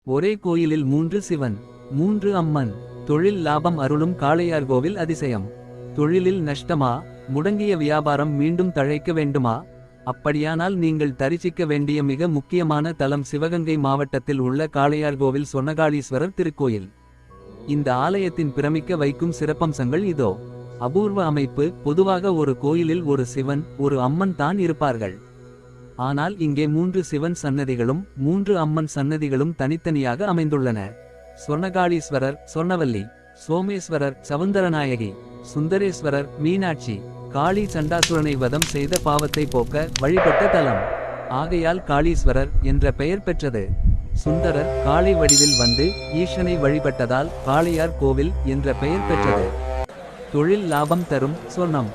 ஒரே கோயிலில் 3 சிவன் 3 அம்மன். தொழில் லாபம் அருளும் காளையார்கோவில் அதிசயம். தொழிலில் நஷ்டமா? முடங்கிய வியாபாரம் மீண்டும் தழைக்க வேண்டுமா? அப்படியானால் நீங்கள் தரிசிக்க வேண்டிய மிக முக்கியமான தலம் சிவகங்கை மாவட்டத்தில் உள்ள காளையார்கோவில் சொர்ணகாளீஸ்வரர் திருக்கோயில். இந்த ஆலயத்தின் பிரமிக்க வைக்கும் சிறப்பம்சங்கள் இதோ. அபூர்வ அமைப்பு. பொதுவாக ஒரு கோயிலில் ஒரு சிவன் ஒரு அம்மன் தான் இருப்பார்கள். ஆனால் இங்கே 3 சிவன் சன்னதிகளும் 3 அம்மன் சன்னதிகளும் தனித்தனியாக அமைந்துள்ளன. சொர்ணகாளீஸ்வரர் சொர்ணவல்லி, சோமேஸ்வரர் சவுந்தரநாயகி, சுந்தரேஸ்வரர் மீனாட்சி. காளி சண்டாசுரனை வதம் செய்த பாவத்தை போக்க வழிபட்ட தலம். ஆகையால் காளீஸ்வரர் என்ற பெயர் பெற்றது. சுந்தரர் காளை வடிவில் வந்து ஈசனை வழிபட்டதால் காளையார் கோவில் என்ற பெயர் பெற்றது. தொழில் லாபம் தரும் சொர்ணம்.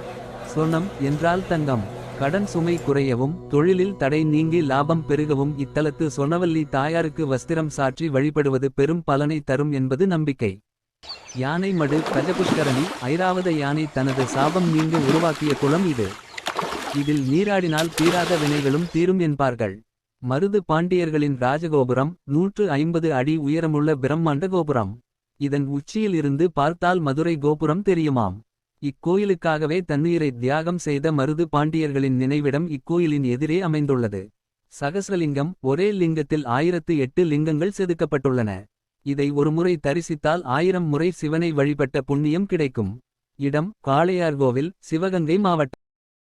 சொர்ணம் என்றால் தங்கம். கடன் சுமை குறையவும் தொழிலில் தடை நீங்கி லாபம் பெருகவும் இத்தலத்து சொர்ணவல்லி தாயாருக்கு வஸ்திரம் சாற்றி வழிபடுவது பெரும் பலனை தரும் என்பது நம்பிக்கை. யானை மடு கஜபுஷ்கரணி. ஐராவத யானை தனது சாபம் நீங்க உருவாக்கிய குளம் இது. இதில் நீராடினால் தீராத வினைகளும் தீரும் என்பார்கள். மருது பாண்டியர்களின் ராஜகோபுரம் 150 அடி உயரமுள்ள பிரம்மாண்ட கோபுரம். இதன் உச்சியில் இருந்து பார்த்தால் மதுரை கோபுரம் தெரியுமாம். இக்கோயிலுக்காகவே தன்னுயிரை தியாகம் செய்த மருது பாண்டியர்களின் நினைவிடம் இக்கோயிலின் எதிரே அமைந்துள்ளது. சகஸ்ரலிங்கம். ஒரே லிங்கத்தில் 1008 லிங்கங்கள் செதுக்கப்பட்டுள்ளன. இதை ஒருமுறை தரிசித்தால் 1000 முறை சிவனை வழிபட்ட புண்ணியம் கிடைக்கும். இடம் காளையார்கோவில், சிவகங்கை மாவட்டம்.